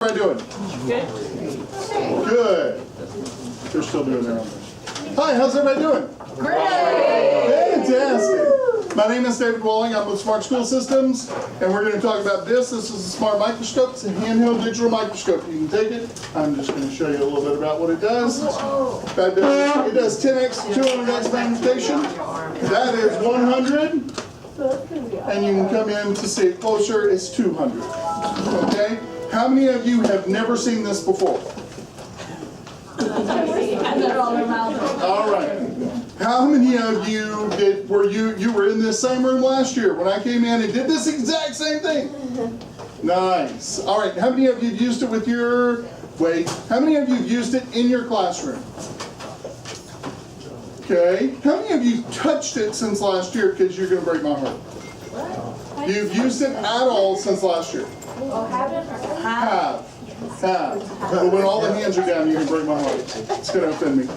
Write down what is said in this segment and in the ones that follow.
How are you doing? Good. Good. They're still doing their own thing. Hi, how's everybody doing? Great. Fantastic. My name is David Walling. I'm with Smart School Systems, and we're going to talk about this. This is a smart microscope. It's a handheld digital microscope. You can take it. I'm just going to show you a little bit about what it does. It does 10x, 200x magnification. That is 100. And you can come in to see it closer. It's 200. Okay? How many of you have never seen this before? All right. How many of you were in this same room last year when I came in and did this exact same thing? Nice. All right. How many of you have used it with your, how many of you have used it in your classroom? Okay. How many of you touched it since last year? Because you're going to break my heart. You've used it at all since last year? Have. But when all the hands are down, you can break my heart. It's going to offend me.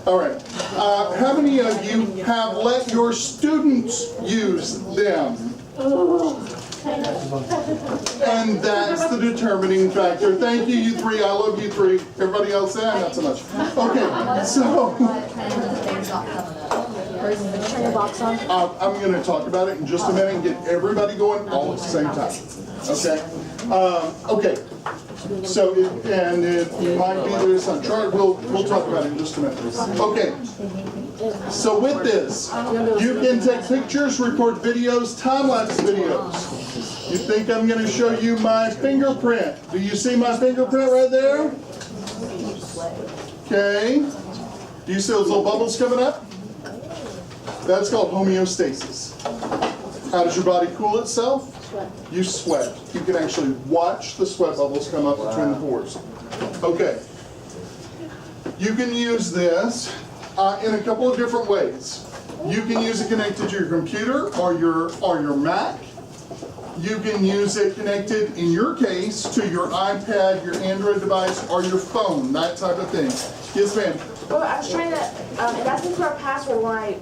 All right. How many of you have let your students use them? And that's the determining factor. Thank you, you three. I love you three. Everybody else, not so much. Okay, so I'm going to talk about it in just a minute and get everybody going all at the same time. Okay. Okay. So, it might be there's some chart. We'll talk about it in just a minute. Okay. So with this, you can take pictures, record videos, time-lapse videos. You think I'm going to show you my fingerprint? Do you see my fingerprint right there? Okay. Do you see those little bubbles coming up? That's called homeostasis. How does your body cool itself? You sweat. You can actually watch the sweat bubbles come up between the pores. Okay. You can use this in a couple of different ways. You can use it connected to your computer or your Mac. You can use it connected, in your case, to your iPad, your Android device, or your phone, that type of thing. Yes, ma'am? Well, I was trying to, it asked me for a password when I...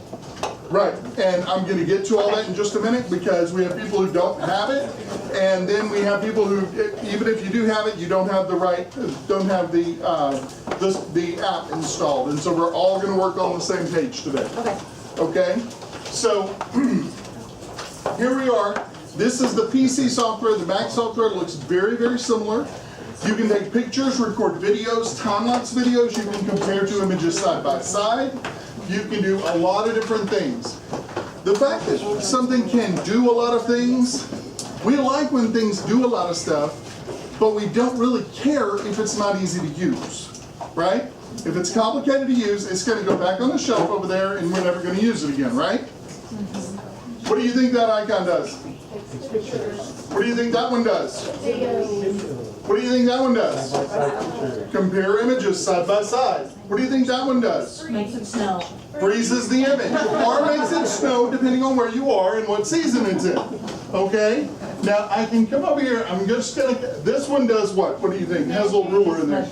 Right, and I'm going to get to all that in just a minute because we have people who don't have it, and then we have people who, even if you do have it, you don't have the app installed, and so we're all going to work on the same page today. Okay. Okay, so here we are. This is the PC software. The Mac software looks very, very similar. You can take pictures, record videos, time-lapse videos. You can compare two images side by side. You can do a lot of different things. The fact that something can do a lot of things, we like when things do a lot of stuff, but we don't really care if it's not easy to use, right? If it's complicated to use, it's going to go back on the shelf over there and we're never going to use it again, right? What do you think that icon does? What do you think that one does? What do you think that one does? Compare images side by side. What do you think that one does? Makes it snow. Freezes the image. Or makes it snow, depending on where you are and what season it's in. Okay? Now, I can come over here. I'm just going to... This one does what? What do you think? It has a little ruler in there.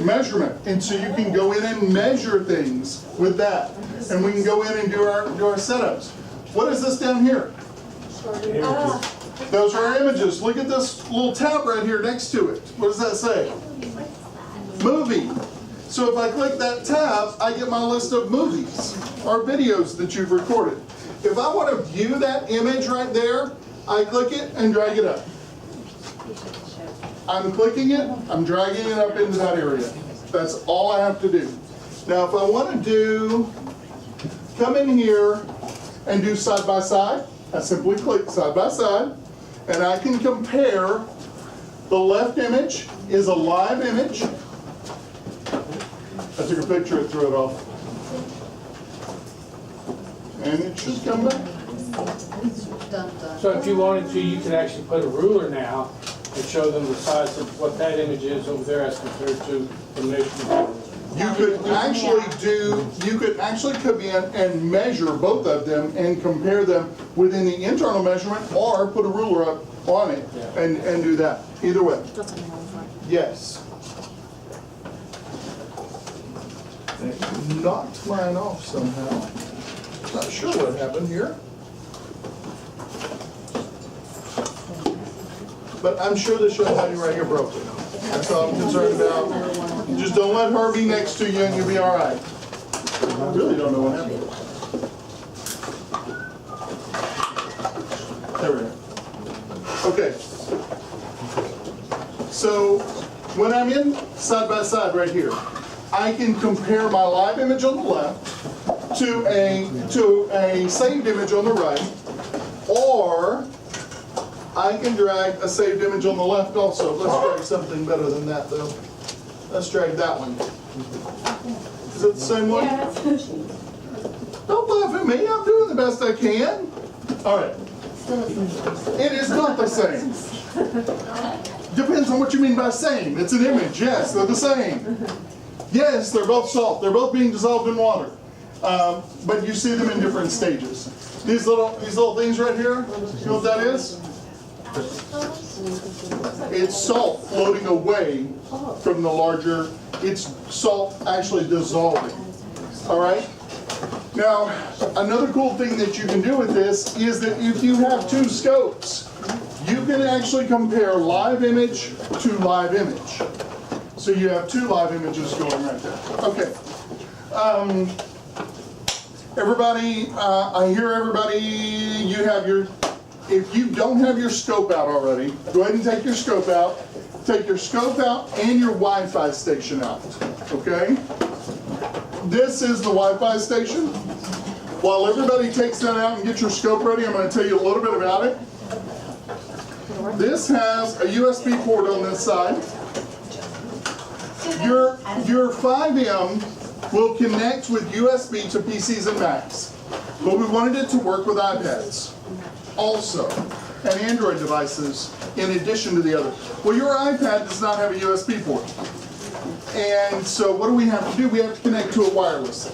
Measurement. And so you can go in and measure things with that. And we can go in and do our setups. What is this down here? Those are our images. Look at this little tab right here next to it. What does that say? Movie. So if I click that tab, I get my list of movies or videos that you've recorded. If I want to view that image right there, I click it and drag it up. I'm clicking it, I'm dragging it up into that area. That's all I have to do. Now if I want to come in here and do side by side, I simply click side by side, and I can compare. The left image is a live image. I took a picture and threw it off. And it should come back. So if you wanted to, you could actually put a ruler now and show them the size of what that image is over there as compared to the measurement. You could actually come in and measure both of them and compare them within the internal measurement, or put a ruler up on it and do that. Either way. Yes. It knocked mine off somehow. Not sure what happened here. But I'm sure this young lady right here broke it. That's all I'm concerned about. Just don't let her be next to you and you'll be all right. I really don't know what happened. There we go. Okay. So when I'm in side by side right here, I can compare my live image on the left to a saved image on the right, or I can drag a saved image on the left also. Let's drag something better than that though. Let's drag that one. Is it the same one? Don't laugh at me, I'm doing the best I can. All right. It is not the same. Depends on what you mean by same. It's an image, yes, they're the same. Yes, they're both salt. They're both being dissolved in water. But you see them in different stages. These little things right here, you know what that is? It's salt floating away from the larger, it's salt actually dissolving. All right? Now, another cool thing that you can do with this is that if you have two scopes, you can actually compare live image to live image. So you have two live images going right there. Okay. Everybody, I hear everybody, you have your, if you don't have your scope out already, go ahead and take your scope out. Take your scope out and your Wi-Fi station out, okay? This is the Wi-Fi station. While everybody takes that out and get your scope ready, I'm going to tell you a little bit about it. This has a USB port on this side. Your 5M will connect with USB to PCs and Macs, but we wanted it to work with iPads also, and Android devices in addition to the other. Well, your iPad does not have a USB port. And so what do we have to do? We have to connect to it wirelessly.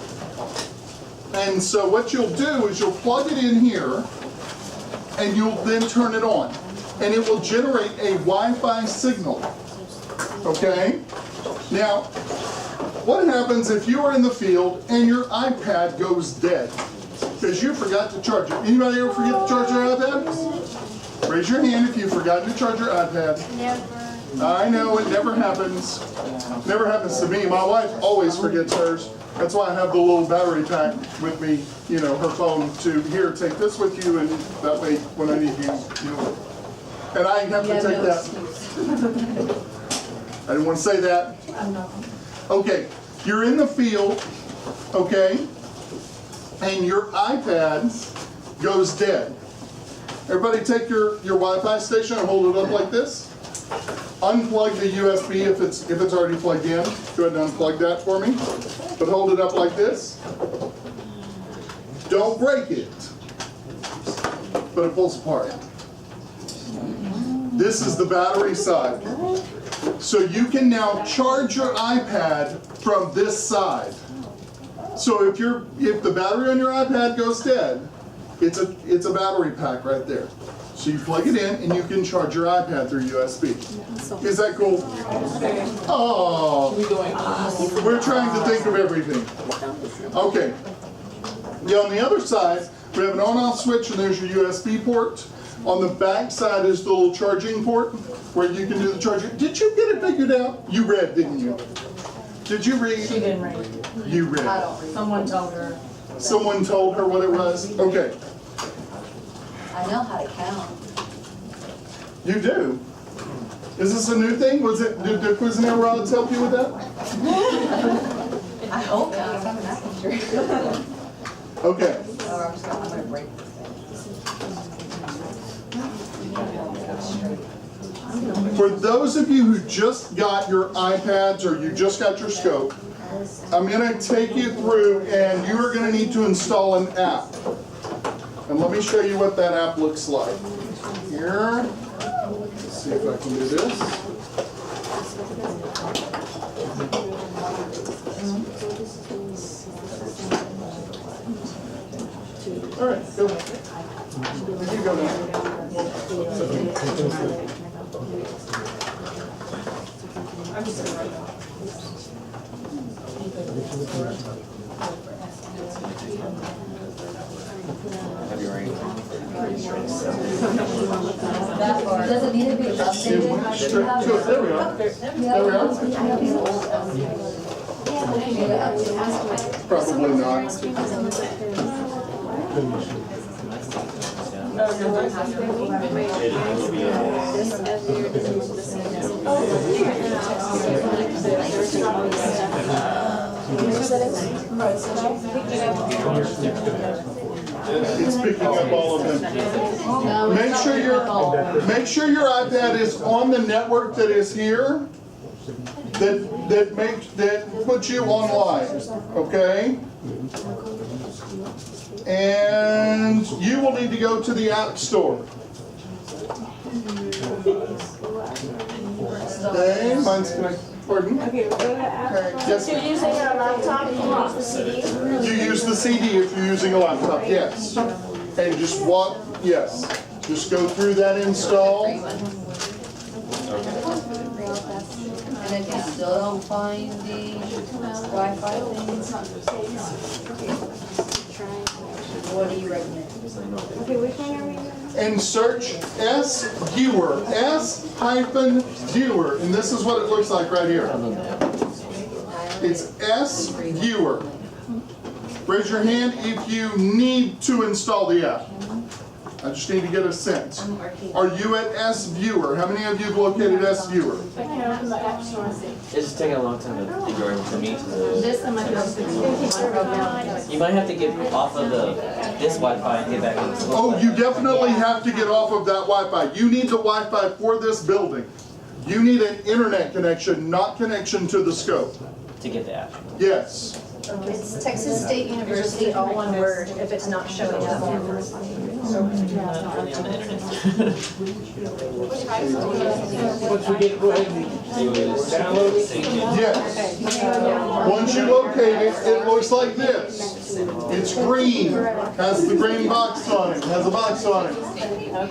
And so what you'll do is you'll plug it in here, and you'll then turn it on. And it will generate a Wi-Fi signal. Okay? Now, what happens if you are in the field and your iPad goes dead? Because you forgot to charge it. Anybody ever forget to charge their iPad? Raise your hand if you forgot to charge your iPad. Never. I know, it never happens. Never happens to me. My wife always forgets hers. That's why I have the little battery pack with me, you know, her phone to, here, take this with you, and that way when I need you, you know. And I have to take that. I didn't want to say that. Okay, you're in the field, okay, and your iPad goes dead. Everybody take your Wi-Fi station and hold it up like this. Unplug the USB if it's already plugged in. Go ahead and unplug that for me. But hold it up like this. Don't break it. But it pulls apart. This is the battery side. So you can now charge your iPad from this side. So if the battery on your iPad goes dead, it's a battery pack right there. So you plug it in and you can charge your iPad through USB. Is that cool? Oh, we're trying to think of everything. Okay. Yeah, on the other side, we have an on-off switch and there's your USB port. On the back side is the little charging port where you can do the charging. Did you get it figured out? You read, didn't you? Did you read? She didn't read. You read. I don't read. Someone told her. Someone told her what it was? Okay. I know how to count. You do? Is this a new thing? Did the Cuisinart rods help you with that? I hope not. I'm not sure. Okay. Or I'm gonna break this thing. For those of you who just got your iPads or you just got your scope, I'm going to take you through and you are going to need to install an app. And let me show you what that app looks like. Here, let's see if I can do this. All right, go. You go now. I'm just gonna write that. That part. Does it need to be updated? Straight to it. There we are. There we are. Probably not. It's picking up all of them. Make sure your iPad is on the network that is here. That puts you online. Okay. And you will need to go to the App Store. Okay, mine's connected. Pardon? Yes. If you're using a laptop, you use the CD. You use the CD if you're using a laptop, yes. And just walk, yes. Just go through that install. And if you still don't find the Wi-Fi things, what do you recommend? Okay, which one are we doing? And search S-Viewer, S-Viewer, and this is what it looks like right here. It's S-Viewer. Raise your hand if you need to install the app. I just need to get a sense. Are you at S-Viewer? How many of you have located S-Viewer? I can open the App Store. It's just taking a long time to for me to. This time I can You might have to get off of this Wi-Fi and get back on this. Oh, you definitely have to get off of that Wi-Fi. You need the Wi-Fi for this building. You need an internet connection, not connection to the scope. To get the app. Yes. It's Texas State University, all one word, if it's not showing up. Only on the internet. Once we get, go ahead and download it. Yes. Once you locate it, it looks like this. It's green, has the green box on it, has a box on it.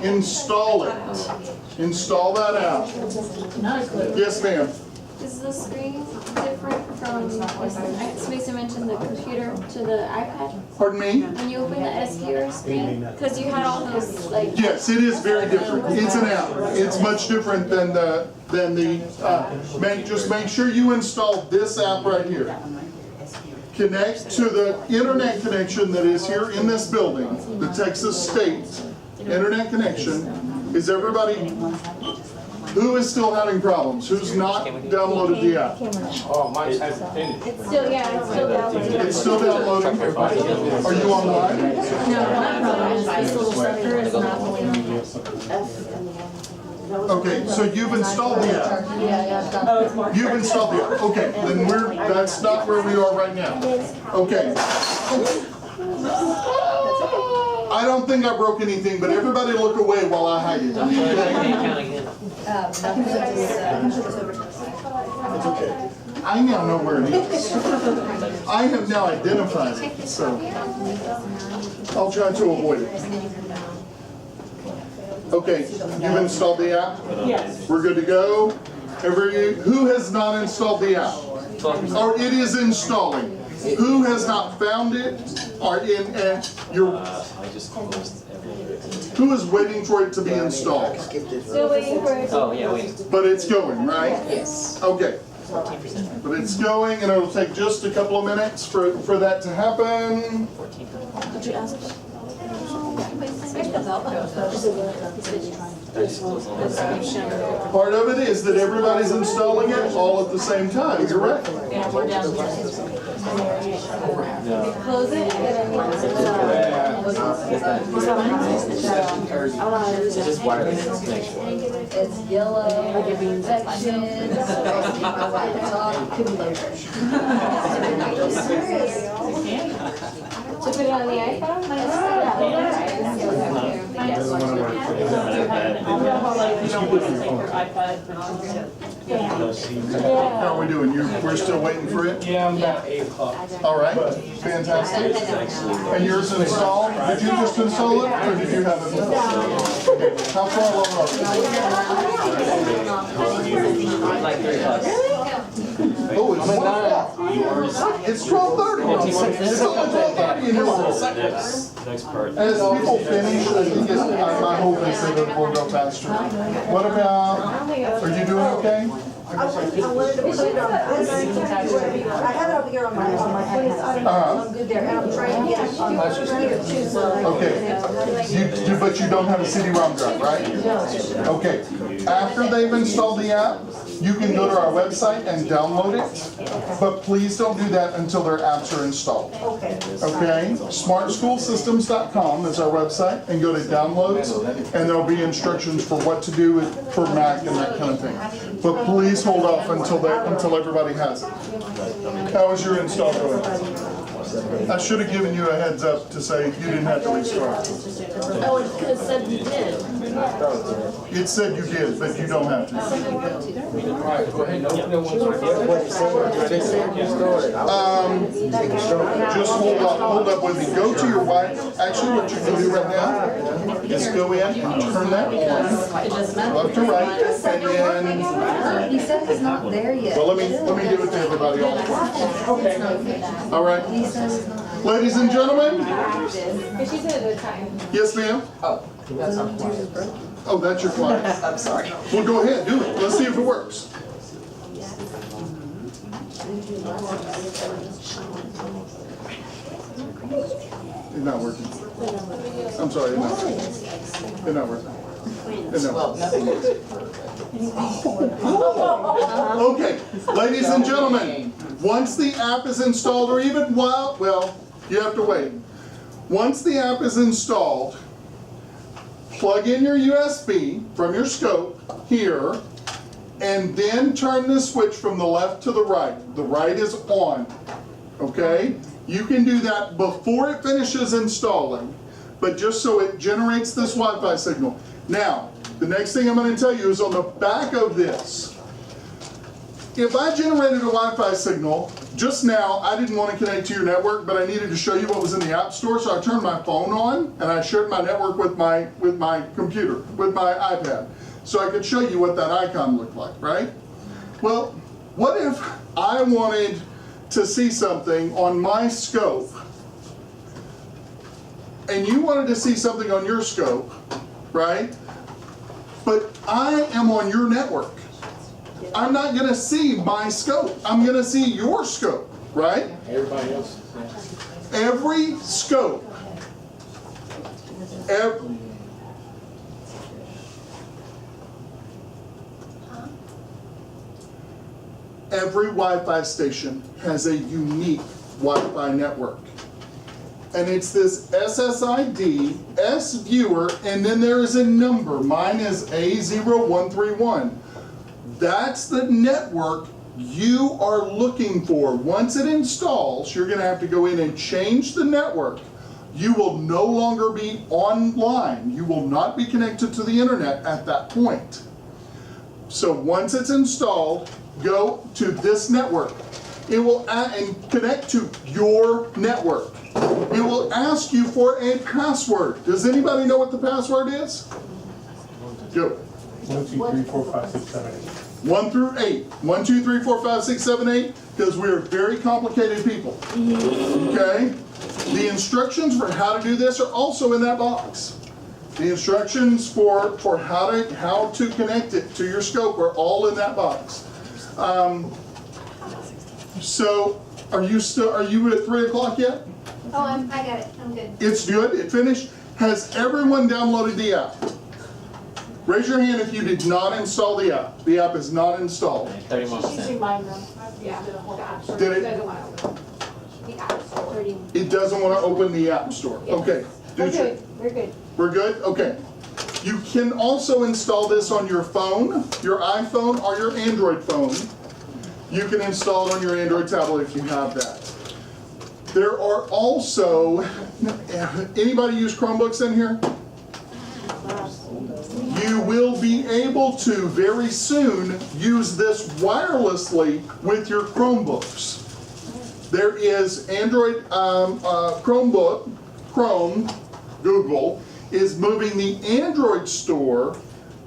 Install it. Install that out. Yes, ma'am. Is the screen different from, Smith mentioned the computer to the iPad? Pardon me? When you open the S-Viewer screen? Because you had all those, like... Yes, it is very different. It's an app. It's much different than just make sure you install this app right here. Connect to the internet connection that is here in this building, the Texas State internet connection. Is everybody, who is still having problems? Who's not downloaded the app? Oh, mine's hasn't finished. It's still, yeah, it's still downloading. It's still downloading? Are you online? No, not problem. This little sucker is not the Okay, so you've installed the app. Yeah. You've installed the app. Okay, then that's not where we are right now. Okay. I don't think I broke anything, but everybody look away while I hide it. Okay? It's okay. I now know where it is. I have now identified it, so I'll try to avoid it. Okay, you've installed the app? Yes. We're good to go? Who has not installed the app? Or it is installing. Who has not found it? Who is waiting for it to be installed? Still waiting for it. Oh, yeah, wait. But it's going, right? Yes. Okay. 14%. But it's going, and it'll take just a couple of minutes for that to happen. 14%. Did you ask? Part of it is that everybody's installing it all at the same time. You're right. Close it. It's just wireless connection. It's yellow, infection, my laptop, To put it on the iPhone? How are we doing? We're still waiting for it? Yeah, I'm about 8 o'clock. All right, fantastic. And yours installed? Did you just install it, or did you have it? Okay. How far along are we? Like $3. Oh, it's 1 o'clock. It's 12:30. It's only 12:30 in here. Next part. As people finish, I think my hope is that it will go faster. What about, are you doing okay? I wanted to put it on, I have it over here on my iPad. I'm good there, and I'm trying to get it on here too, so. Okay. But you don't have a CD-ROM drive, right? Okay. After they've installed the app, you can go to our website and download it, but please don't do that until their apps are installed. Okay. Okay? SmartSchoolSystems.com is our website, and go to downloads, and there'll be instructions for what to do for Mac and that kind of thing. But please hold off until everybody has it. How is your install going? I should have given you a heads up to say you didn't have to restart. Oh, it could have said you did. It said you did, but you don't have to. All right, go ahead and open it once we're Just hold up with me. Go to your wife. Actually, what you can do right now is go in and turn that on, left to right, and then, He said it's not there yet. well, let me do it to everybody else. Okay. All right. He said it's not. Ladies and gentlemen, But she said at a time. yes, ma'am? Oh, that's your flag. I'm sorry. Well, go ahead, do it. Let's see if it works. It's not working. I'm sorry, it's not working. It's not working. It's not working. Okay, ladies and gentlemen, once the app is installed, or even while, well, you have to wait. Once the app is installed, plug in your USB from your scope here, and then turn the switch from the left to the right. The right is on, okay? You can do that before it finishes installing, but just so it generates this Wi-Fi signal. Now, the next thing I'm going to tell you is on the back of this. If I generated a Wi-Fi signal, just now I didn't want to connect to your network, but I needed to show you what was in the App Store, so I turned my phone on and I shared my network with my computer, with my iPad, so I could show you what that icon looked like, right? Well, what if I wanted to see something on my scope, and you wanted to see something on your scope, right? But I am on your network. I'm not going to see my scope. I'm going to see your scope, right? Everybody else. Every scope, every Wi-Fi station has a unique Wi-Fi network. And it's this SSID, S viewer, and then there is a number. Mine is A0131. That's the network you are looking for. Once it installs, you're going to have to go in and change the network. You will no longer be online. You will not be connected to the internet at that point. So once it's installed, go to this network. It will and connect to your network. It will ask you for a password. Does anybody know what the password is? Go. 1, 2, 3, 4, 5, 6, 7, 8. 1 through 8. 1, 2, 3, 4, 5, 6, 7, 8, because we are very complicated people. Okay? The instructions for how to do this are also in that box. The instructions for how to connect it to your scope are all in that box. So are you at 3 o'clock yet? Oh, I got it, I'm good. It's good, it finished. Has everyone downloaded the app? Raise your hand if you did not install the app. The app is not installed. 31%. Did it? It doesn't want to open the App Store. Okay. We're good, we're good. We're good? Okay. You can also install this on your phone, your iPhone, or your Android phone. You can install it on your Android tablet if you have that. There are also, anybody use Chromebooks in here? You will be able to very soon use this wirelessly with your Chromebooks. There is Android Chromebook, Google is moving the Android store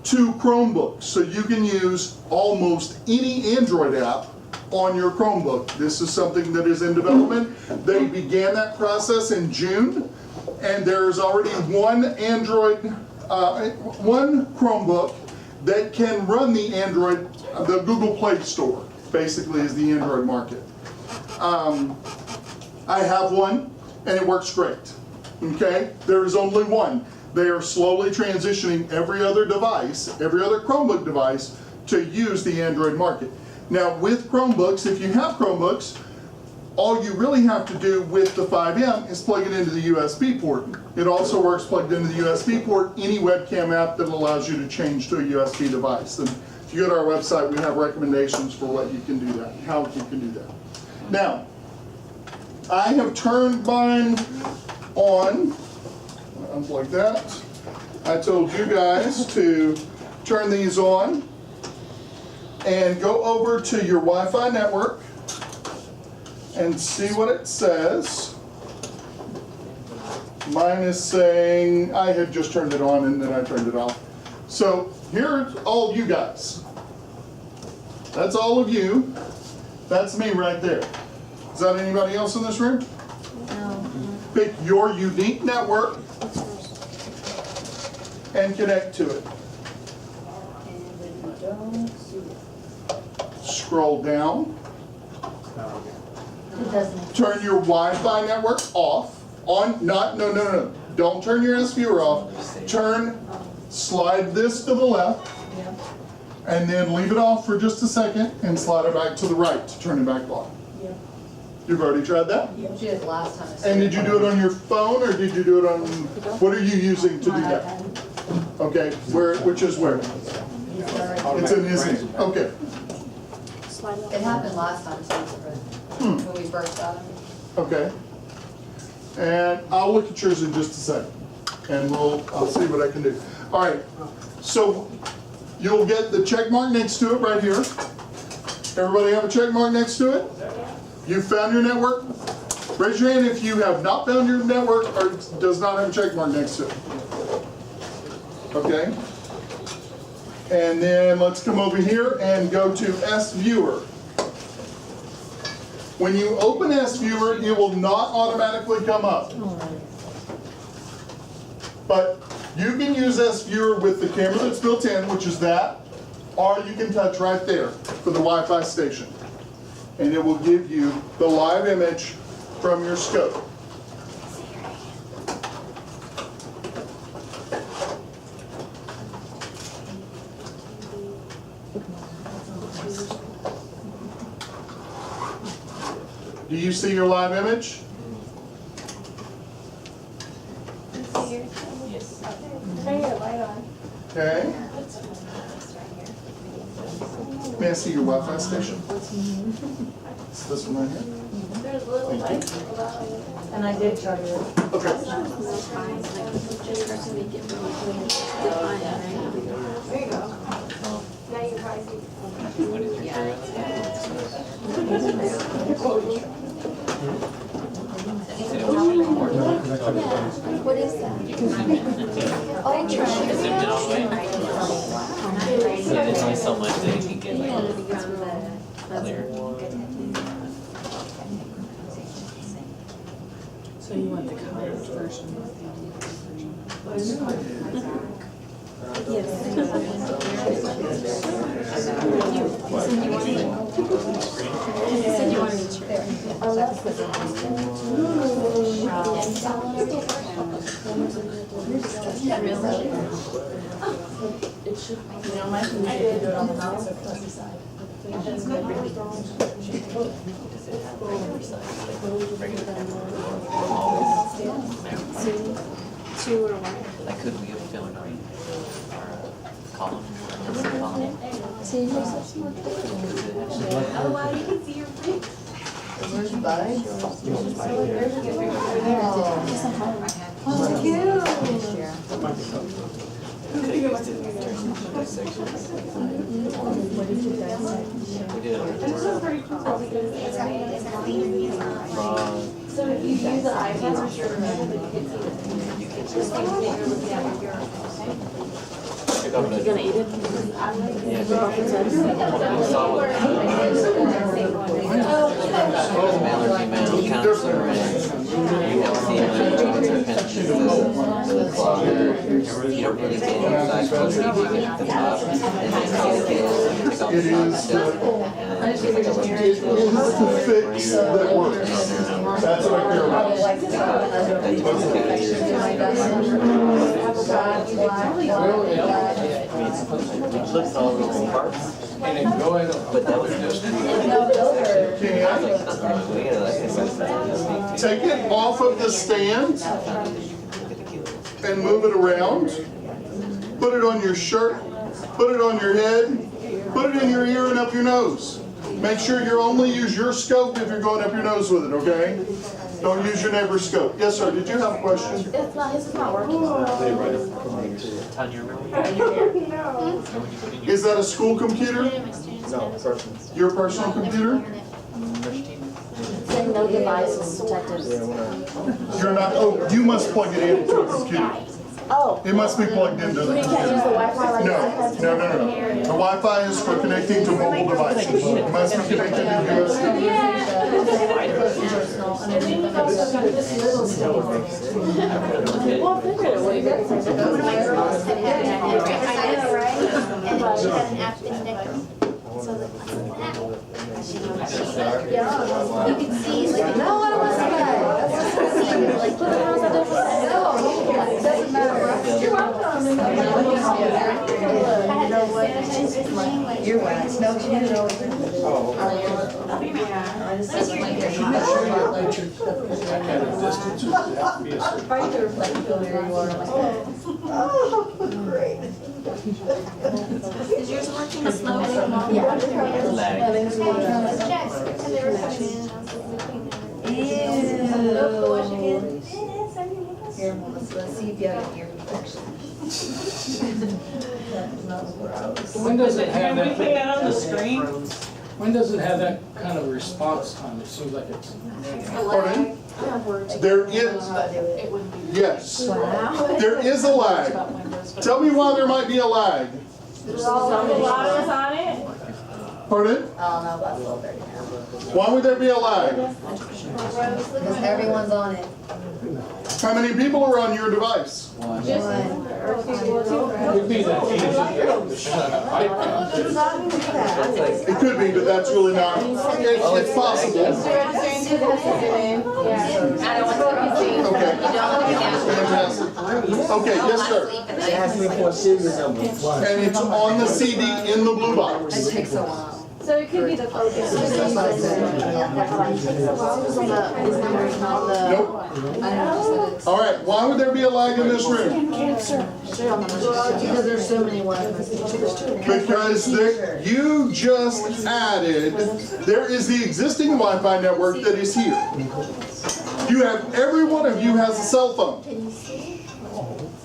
to Chromebooks. So you can use almost any Android app on your Chromebook. This is something that is in development. They began that process in June, and there's already one one Chromebook that can run the Android, the Google Play Store, basically is the Android market. I have one, and it works great, okay? There is only one. They are slowly transitioning every other device, every other Chromebook device, to use the Android market. Now, with Chromebooks, if you have Chromebooks, all you really have to do with the 5M is plug it into the USB port. It also works plugged into the USB port, any webcam app that allows you to change to a USB device. And if you go to our website, we have recommendations for what you can do that, how you can do that. Now, I have turned mine on. Unplug that. I told you guys to turn these on and go over to your Wi-Fi network and see what it says. Mine is saying, I had just turned it on and then I turned it off. So here's all you guys. That's all of you. That's me right there. Is that anybody else in this room? No. Pick your unique network and connect to it. Scroll down. Turn your Wi-Fi network off. On, not, no. Don't turn your S viewer off. Slide this to the left, and then leave it off for just a second, and slide it back to the right to turn it back on. You've already tried that? She did last time. And did you do it on your phone, or did you do it on, what are you using to do that? Okay, which is where? It's in his name, okay. It happened last time too, when we first got it. Okay. And I'll look at yours in just a second, and I'll see what I can do. All right, so you'll get the check mark next to it right here. Everybody have a check mark next to it? You found your network? Raise your hand if you have not found your network or does not have a check mark next to it. Okay. And then let's come over here and go to S Viewer. When you open S Viewer, it will not automatically come up. But you can use S Viewer with the camera that's built in, which is that, or you can touch right there for the Wi-Fi station. And it will give you the live image from your scope. Do you see your live image? Yes. Turn your light on. Okay. May I see your Wi-Fi station? It's this one right here? There's a little Thank light. And I did charge it. Okay. There you go. Now you probably see. What is your What is that? Oh, Is it all the way? So there's only so much that you can get like clear. So you want the colored version? Two or one. Like, could we have filled our column? So you use this one? Oh, wow, you can see your print. Where's the buds? Oh, cute. We did it. This is pretty cool because it's so if you use the iPad or your phone, you can see the just things that you're looking at with your You gonna eat it? Yeah. a really big size closer you can at the top, and then take off It the top is stuff, and then It is the fix that works. That's what I care about. it looks all little parts, And then go in, but that was just. Take it off of the stand and move it around. Put it on your shirt, put it on your head, put it in your ear and up your nose. Make sure you only use your scope if you're going up your nose with it, okay? Don't use your neighbor's scope. Yes, sir, did you have a question? It's not, his is not working. Tanya, remember? Is that a school computer? No, personal. Your personal computer? Saying no devices detected. You're not, oh, you must plug it into a computer. Oh. It must be plugged into the You can't use the computer. Wi-Fi like that? No. The Wi-Fi is for connecting to mobile devices. It must be connected to USB. Well, figure it, what do you guys think? I know, right? And she had an app connected. So like, what's an app? You can see like. No, I don't want to see that. Like, But how is that different? No, it doesn't matter. You're welcome. I had to sanitize this thing, like. You're right. No, she didn't know. at a distance, you have to be a certain. Right there, like, feel where you are. Oh, great. Is yours working slowly? Yeah. Let's check, because they were coming in and I was like, Ew. no, wash your hands. Here, Melissa, let's see if you have an ear infection. That's not gross. When does it have Can we put that that, on the screen? when does it have that kind of response time? It seems like it's. Pardon? There is, yes, there is a lag. Tell me why there might be a lag. Pardon? Oh, no, that's a little dirty now. Why would there be a lag? Because everyone's on it. How many people are on your device? Could be that easy to shut up. It could be, but that's really not, it's possible. Okay. Fantastic. Okay, yes, sir. And it's on the CD in the blue box. It takes a while. So it could be the focus. Nope. All right, why would there be a lag in this room? Because there's so many ones. Because you just added, there is the existing Wi-Fi network that is here. You have, every one of you has a cell phone.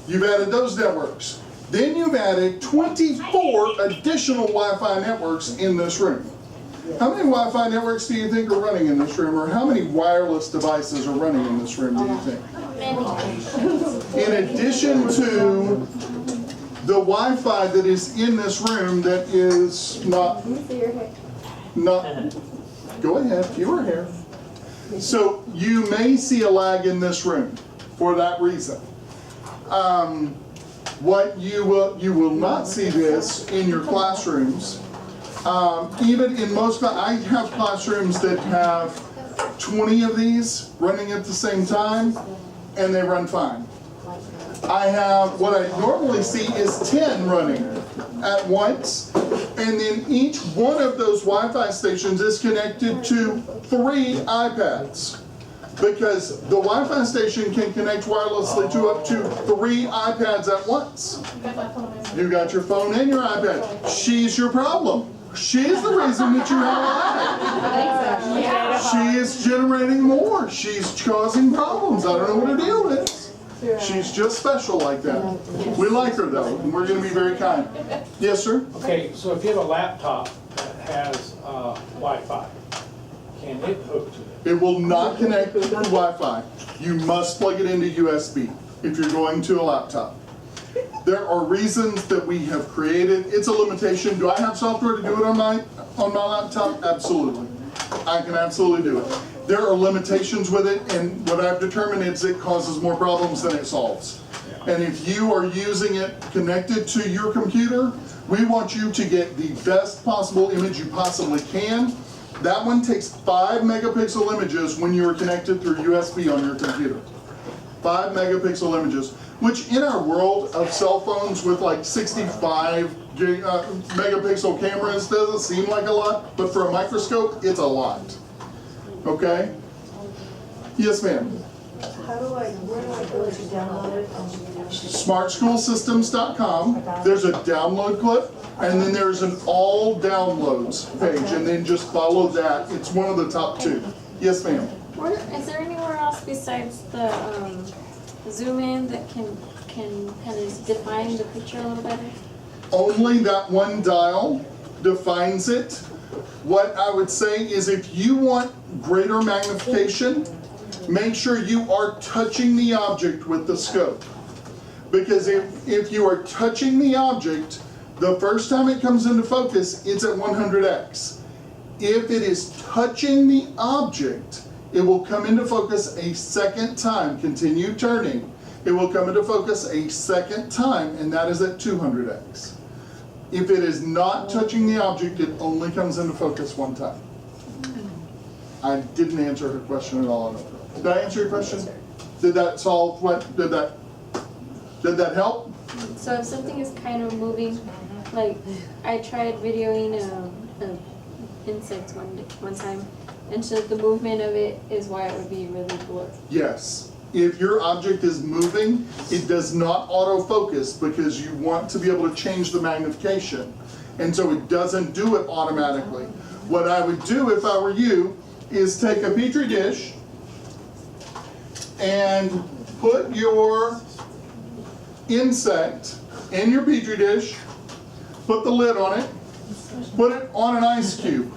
You've added those networks. Then you've added 24 additional Wi-Fi networks in this room. How many Wi-Fi networks do you think are running in this room, or how many wireless devices are running in this room, do you think? In addition to the Wi-Fi that is in this room that is not, go ahead, fewer hair. So you may see a lag in this room for that reason. What you will not see this in your classrooms. Even in most, I have classrooms that have 20 of these running at the same time, and they run fine. I have, what I normally see is 10 running at once, and then each one of those Wi-Fi stations is connected to 3 iPads. Because the Wi-Fi station can connect wirelessly to up to 3 iPads at once. You got your phone and your iPad. She's your problem. She's the reason that you have a lag. She is generating more. She's causing problems. I don't know what her deal is. She's just special like that. We like her though, and we're going to be very kind. Yes, sir? Okay, so if you have a laptop that has Wi-Fi, can it hook to it? It will not connect to Wi-Fi. You must plug it into USB if you're going to a laptop. There are reasons that we have created. It's a limitation. Do I have software to do it on my laptop? Absolutely. I can absolutely do it. There are limitations with it, and what I've determined is it causes more problems than it solves. And if you are using it connected to your computer, we want you to get the best possible image you possibly can. That one takes 5 megapixel images when you are connected through USB on your computer. 5 megapixel images, which in our world of cell phones with like 65 megapixel cameras doesn't seem like a lot, but for a microscope, it's a lot. Okay? Yes, ma'am. Where do I go to download it? smartschoolsystems.com. There's a download clip, and then there's an all downloads page, and then just follow that. It's one of the top 2. Yes, ma'am. Is there anywhere else besides the zoom in that can kind of define the picture a little better? Only that one dial defines it. What I would say is if you want greater magnification, make sure you are touching the object with the scope. Because if you are touching the object, the first time it comes into focus, it's at 100x. If it is touching the object, it will come into focus a second time. Continue turning. It will come into focus a second time, and that is at 200x. If it is not touching the object, it only comes into focus one time. I didn't answer her question at all. Did I answer your question? Did that solve what, did that help? So if something is kind of moving, like I tried videoing insects one time, and so the movement of it is why it would be really blurry. Yes. If your object is moving, it does not autofocus because you want to be able to change the magnification. And so it doesn't do it automatically. What I would do if I were you is take a Petri dish and put your insect in your Petri dish, put the lid on it, put it on an ice cube.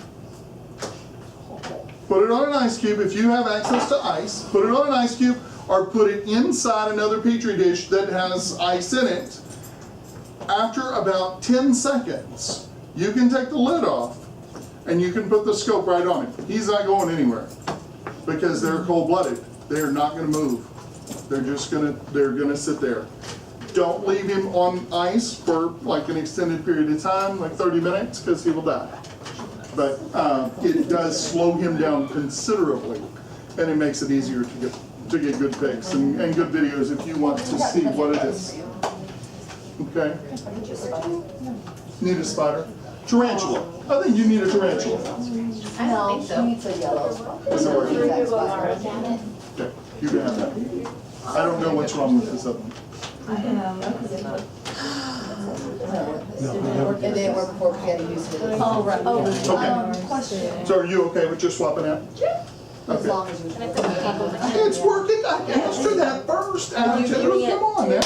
Put it on an ice cube. If you have access to ice, put it on an ice cube or put it inside another Petri dish that has ice in it. After about 10 seconds, you can take the lid off and you can put the scope right on it. He's not going anywhere because they're cold-blooded. They're not going to move. They're going to sit there. Don't leave him on ice for like an extended period of time, like 30 minutes, because he will die. But it does slow him down considerably, and it makes it easier to get good pics and good videos if you want to see what it is. Okay? Need a spider? Tarantula. I think you need a tarantula. I don't think so. He needs a yellow. Does it work? Okay, you can have that. I don't know what's wrong with this other one. It didn't work before because we had to use it. Oh, right. Okay. Question. So are you okay with just swapping out? As Okay. long as we. It's working. I asked her that first. Come on now.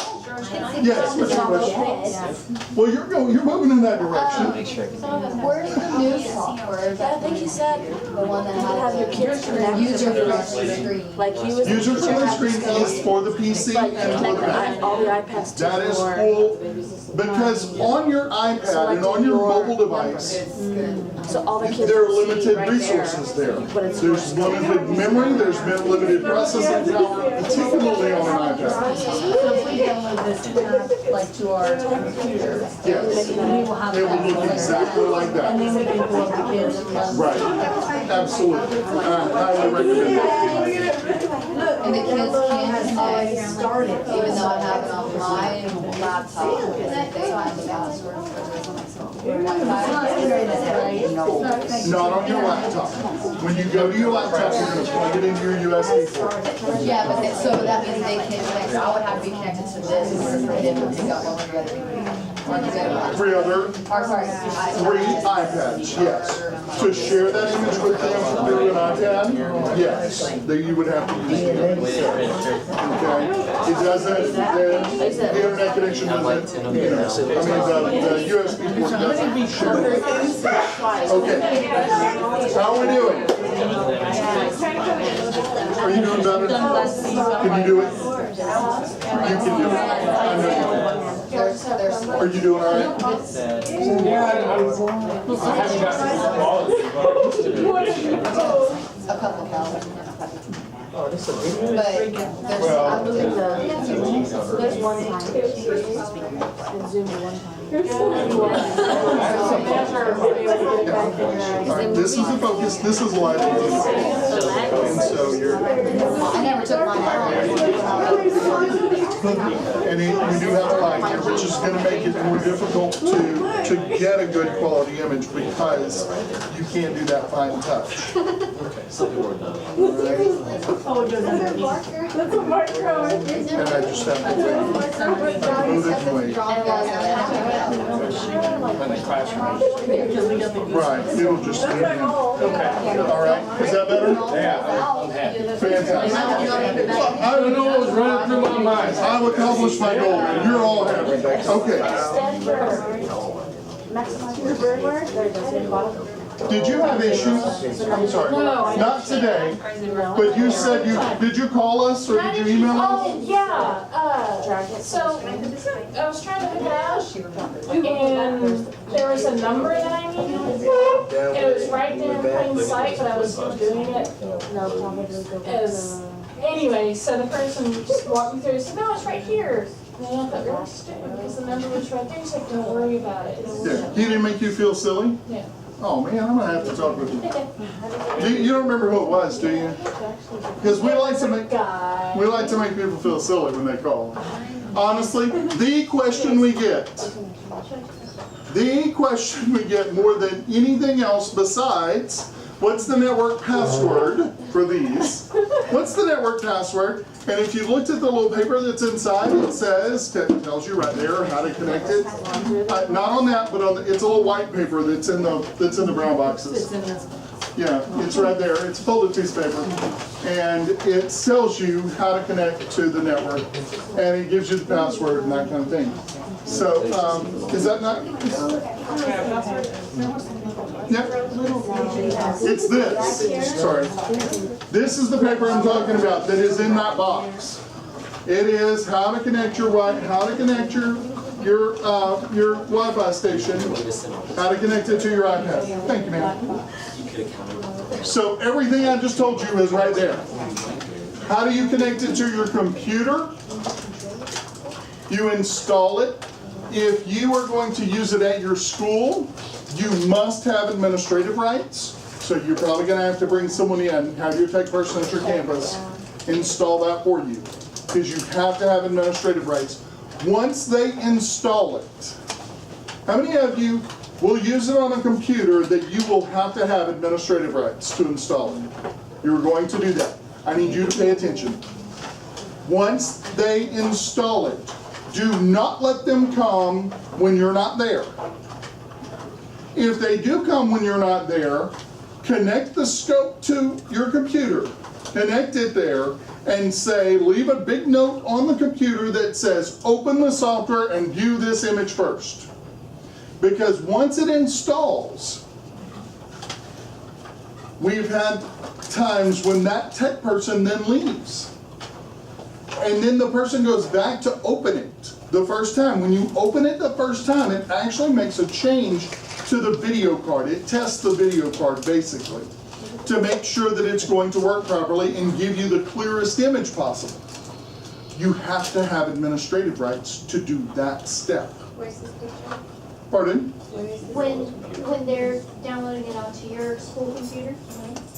Yes, what's your question? Well, you're moving in that direction. Make sure. Where's the new software? I think he said The one that you could have your kids has connect the to user-friendly screen. like he was. User-friendly screen is for the PC Like and for the Mac. connect all the iPads to That is your. cool, because on your iPad and on your mobile device, So all the kids. there are will see limited right resources there. But it's There's limited memory, there's been limited processing power, particularly on an iPad. So if we download this like to our computer, Yes, we will have it that. will look exactly like And that. then we can pull up the kids and run. Right, absolutely. I highly recommend that. And the kids can't connect, even though I have it on my laptop, because they have the password for their Wi-Fi. Not on your laptop. When you go to your laptop, you're gonna plug it into your USB port. Yeah, but so that means they can't connect, so I would have to be connected to this in order for them to pick up one of the other computers. Or the other, Three other, or sorry, three iPads, yes. To share that image with them through an iPad, yes, that you would have to use it. Okay? It doesn't, the internet connection doesn't, I mean, the USB port doesn't share it. Okay. How are we doing? Are you doing better? Can you do it? You can do it. I know you can. Are you doing all right? Yeah, I haven't gotten to quality, but a couple calories. But there's, Well- I'm moving there's one time. And Zoom to one time. All right, this is the focus, this is live. And so you're, I never took mine out. and you do have a line here, which is gonna make it more difficult to get a good quality image because you can't do that fine touch. Something we're not. And I just have to move it and wait. In the classroom. Right, it'll just, Okay. all right, is that better? Yeah, I'm happy. Fantastic. I don't know what was running through my mind. I've accomplished my goal, and you're all happy. Okay. Did you have issues? I'm sorry. Not today, but you said did you call us or did you email us? Oh, yeah, so I was trying to hook it out, and there was a number that I needed, and it was right there in plain sight, but I was still doing it. Anyway, so the person just walked me through, said, no, it's right here. And then I thought, well, stupid, because the number was right there, he's like, don't worry about it. Yeah. He didn't make you feel silly? Yeah. Oh man, I'm gonna have to talk with you. You don't remember who it was, do you? Because we like to make people feel silly when they call. Honestly, the question we get more than anything else besides, what's the network password for these? What's the network password? And if you looked at the little paper that's inside, it says, tells you right there how to connect it. Not on that, but on it's a little white paper that's in the brown boxes. Yeah, it's right there. It's a folded piece of paper. And it tells you how to connect to the network. And it gives you the password and that kind of thing. So, is that not? Yeah. It's this. Sorry. This is the paper I'm talking about that is in that box. It is how to connect your your Wi-Fi station, how to connect it to your iPad. Thank you, ma'am. So everything I just told you is right there. How do you connect it to your computer? You install it. If you are going to use it at your school, you must have administrative rights. So you're probably going to have to bring someone in, have your tech person at your campus install that for you. Because you have to have administrative rights. Once they install it, how many of you will use it on a computer that you will have to have administrative rights to install it? You're going to do that. I need you to pay attention. Once they install it, do not let them come when you're not there. If they do come when you're not there, connect the scope to your computer, connect it there, and say, leave a big note on the computer that says, open the software and view this image first. Because once it installs, we've had times when that tech person then leaves. And then the person goes back to open it the first time. When you open it the first time, it actually makes a change to the video card. It tests the video card basically to make sure that it's going to work properly and give you the clearest image possible. You have to have administrative rights to do that step. Where's this picture? Pardon? When they're downloading it onto your school computer,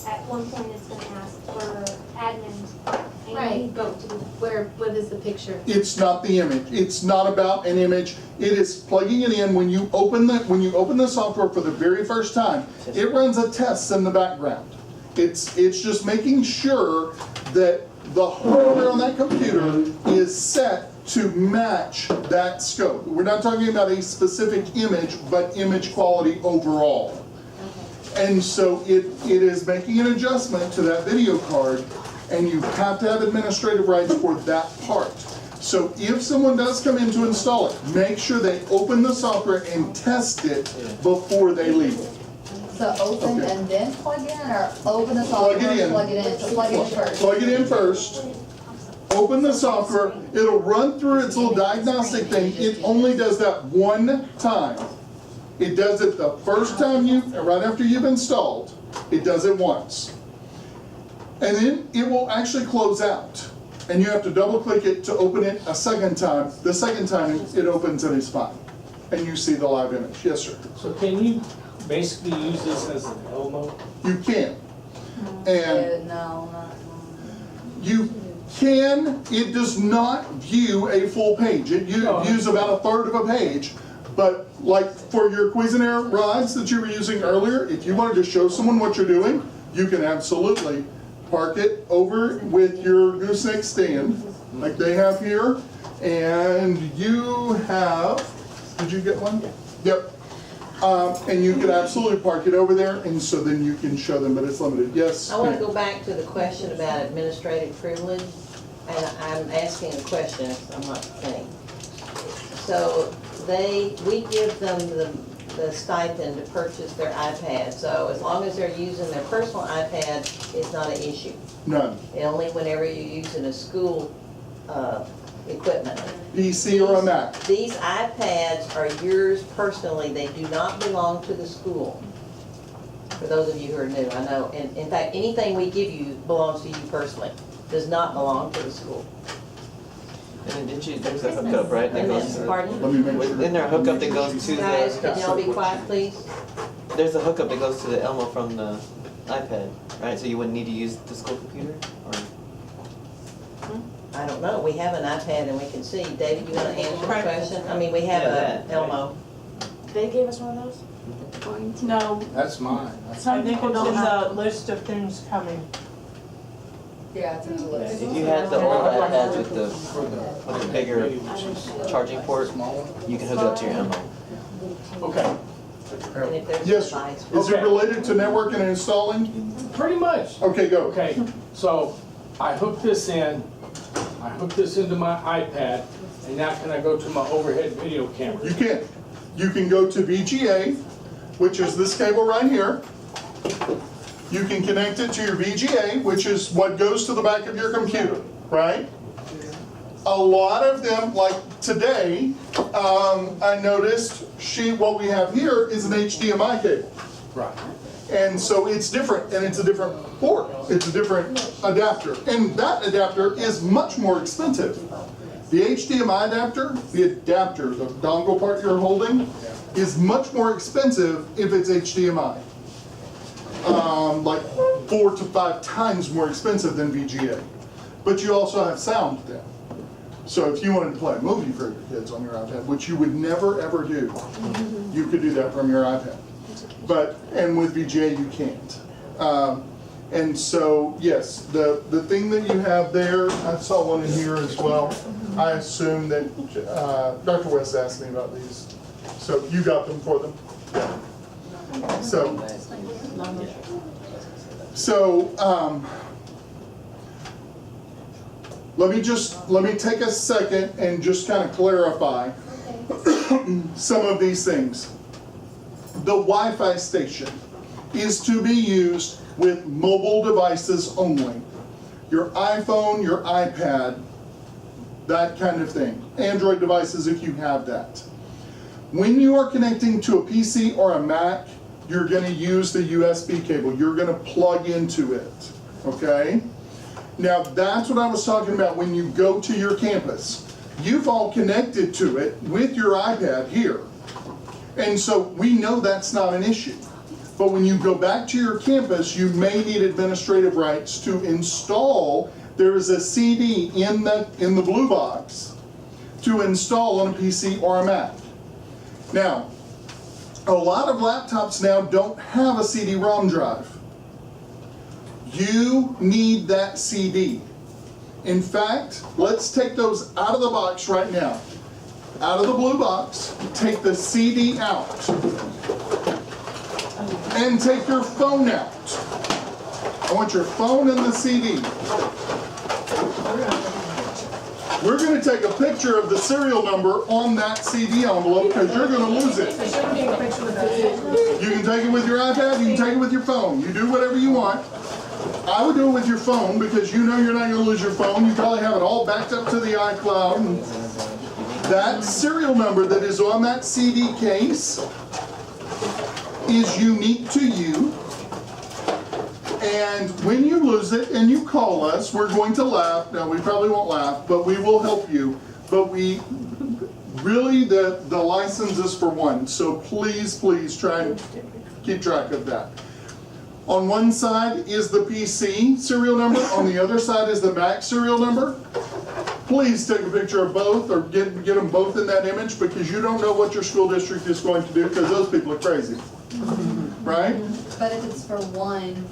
at one point it's going to ask for admin. And Right. go to the What is the picture? It's not the image. It's not about an image. It is plugging it in. When you open the software for the very first time, it runs a test in the background. It's just making sure that the hardware on that computer is set to match that scope. We're not talking about a specific image, but image quality overall. And so it is making an adjustment to that video card, and you have to have administrative rights for that part. So if someone does come in to install it, make sure they open the software and test it before they leave. So open Okay. and then plug in, or open the software Plug it in. and plug it in? So plug it in first. Plug it in first. Open the software. It'll run through its little diagnostic thing. It only does that one time. It does it the first time right after you've installed. It does it once. And then it will actually close out. And you have to double click it to open it a second time. The second time it opens and it's fine. And you see the live image. Yes, sir. So can you basically use this as an Elmo? You can. And No, not. you can, it does not view a full page. It views about a third of a page. But like for your Cuisinart rods that you were using earlier, if you wanted to show someone what you're doing, you can absolutely park it over with your gooseneck stand, like they have here. And you have, did you get one? Yep. And you can absolutely park it over there, and so then you can show them, but it's limited. Yes? I want to go back to the question about administrative privilege, and I'm asking a question, I'm not saying. So we give them the stipend to purchase their iPad, so as long as they're using their personal iPad, it's not an issue. None. Only whenever you're using a school equipment. PC or a Mac. These iPads are yours personally, they do not belong to the school. For those of you who are new, I know, and in fact, anything we give you belongs to you personally, does not belong to the school. And then there's a hookup, right? That goes to Pardon? Let me make sure. Isn't there a hookup that goes to Guys, the, can y'all be quiet, please? there's a hookup that goes to the Elmo from the iPad, right? So you wouldn't need to use the school computer, or? I don't know, we have an iPad and we can see. David, you wanna answer the question? I mean, we have Yeah, a that, Elmo. They gave us one of those? No, That's mine. some think people it's don't in have. the list of things coming. Yeah, it's in the list. If you had the old iPads with the bigger charging port, you can hook it up to your Elmo. Okay, And if there's a Yes, device. is it Okay. related to networking and installing? pretty much. Okay, go. Okay, so I hook this into my iPad, and now can I go to my overhead video camera? You can. You can go to VGA, which is this cable right here. You can connect it to your VGA, which is what goes to the back of your computer, right? A lot of them, like today, I noticed what we have here is an HDMI cable. Right. And so it's different, and it's a different port. It's a different adapter. And that adapter is much more expensive. The HDMI adapter, the dongle part you're holding, is much more expensive if it's HDMI. Like 4 to 5 times more expensive than VGA. But you also have sound then. So if you wanted to play a movie for your kids on your iPad, which you would never ever do, you could do that from your iPad. And with VGA you can't. And so, yes, the thing that you have there, I saw one in here as well. I assume that Dr. West asked me about these. So you got them for them? Yeah. So let me take a second and just kind of clarify some of these things. The Wi-Fi station is to be used with mobile devices only. Your iPhone, your iPad, that kind of thing. Android devices if you have that. When you are connecting to a PC or a Mac, you're going to use the USB cable. You're going to plug into it, okay? Now that's what I was talking about when you go to your campus. You've all connected to it with your iPad here. And so we know that's not an issue. But when you go back to your campus, you may need administrative rights to install. There is a CD in the blue box to install on a PC or a Mac. Now, a lot of laptops now don't have a CD-ROM drive. You need that CD. In fact, let's take those out of the box right now. Out of the blue box, take the CD out. And take your phone out. I want your phone and the CD. We're going to take a picture of the serial number on that CD envelope because you're going to lose it. You can take it with your iPad, you can take it with your phone. You do whatever you want. I would do it with your phone because you know you're not going to lose your phone. You probably have it all backed up to the iCloud. That serial number that is on that CD case is unique to you, And when you lose it and you call us, we're going to laugh. Now, we probably won't laugh, but we will help you. But we really, the license is for one. So please, please try and keep track of that. On one side is the PC serial number. On the other side is the Mac serial number. Please take a picture of both or get them both in that image, because you don't know what your school district is going to do, because those people are crazy. Right? But if it's for one,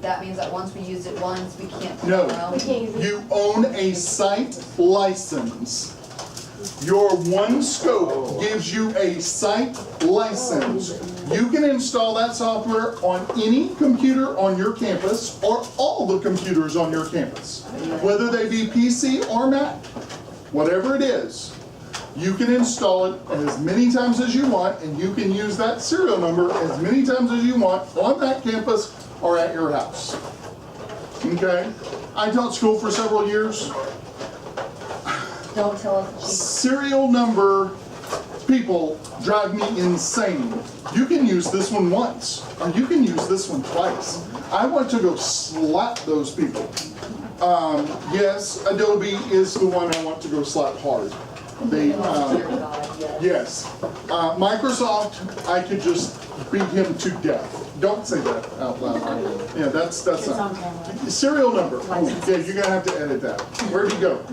that means that once we used it once, we can't. No. tomorrow? You own a site license. Your OneScope gives you a site license. You can install that software on any computer on your campus or all the computers on your campus. Whether they be PC or Mac, whatever it is, you can install it as many times as you want, and you can use that serial number as many times as you want on that campus or at your house. Okay? I taught school for several years. Don't tell us. Serial number people drive me insane. You can use this one once, or you can use this one twice. I want to go slap those people. Yes, Adobe is the one I want to go slap hard. They, yes. Microsoft, I could just beat him to death. Don't say that out loud. Yeah, that's not. Serial number. Yeah, you're gonna have to edit that. Where'd you go?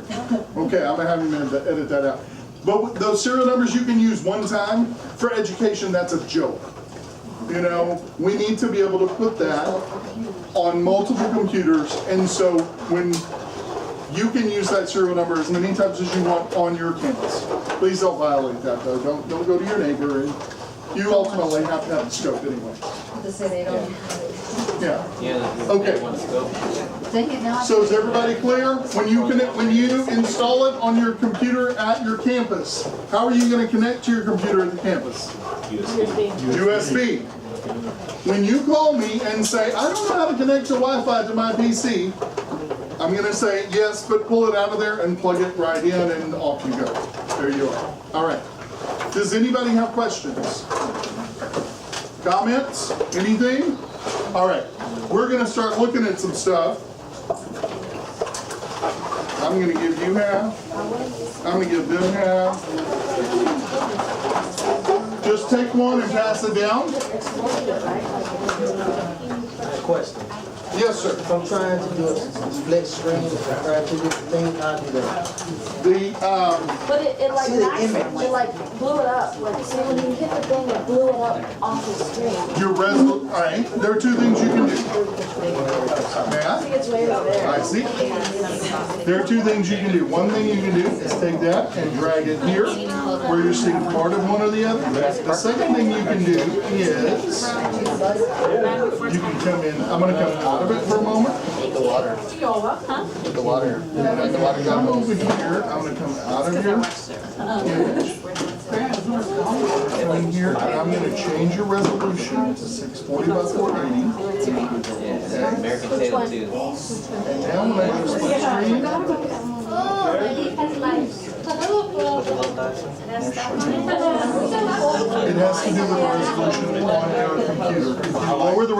Okay, I'm gonna have him edit that out. But those serial numbers you can use one time. For education, that's a joke. You know, we need to be able to put that on multiple computers, and so when you can use that serial number as many times as you want on your campus. Please don't violate that, though. Don't go to your neighbor, and you ultimately have to have the scope anyway. To say they don't. Yeah. Yeah. Okay. One scope. Dang it, now. So is everybody clear? When you install it on your computer at your campus, how are you going to connect to your computer at the campus? USB. When you call me and say, I don't know how to connect to Wi-Fi to my PC, I'm going to say, yes, but pull it out of there and plug it right in, and off you go. There you are. All right. Does anybody have questions? Comments? Anything? All right. We're going to start looking at some stuff. I'm going to give you half. I'm going to give them half. Just take one and pass it down. Question. Yes, sir. If I'm trying to do a split screen, if I try to do different things, how do that? But it like See the maxed, image. it like blew it up. Like, see, when you hit the thing, it blew it up off the screen. Your resolution. All right. There are two things you can do. May I I? think it's way over there. I see. There are two things you can do. One thing you can do is take that and drag it here, where you're seeing part of one or the other. The second thing you can do is you can come in. I'm going to come out of it for a moment. The water. The water. And the water come over here. I'm going to come out of your image. Come in here, and I'm going to change your resolution to 640 by 480. Yeah. American Tail too. And now when I go to my screen, it has to do with the resolution on your computer. If you lower the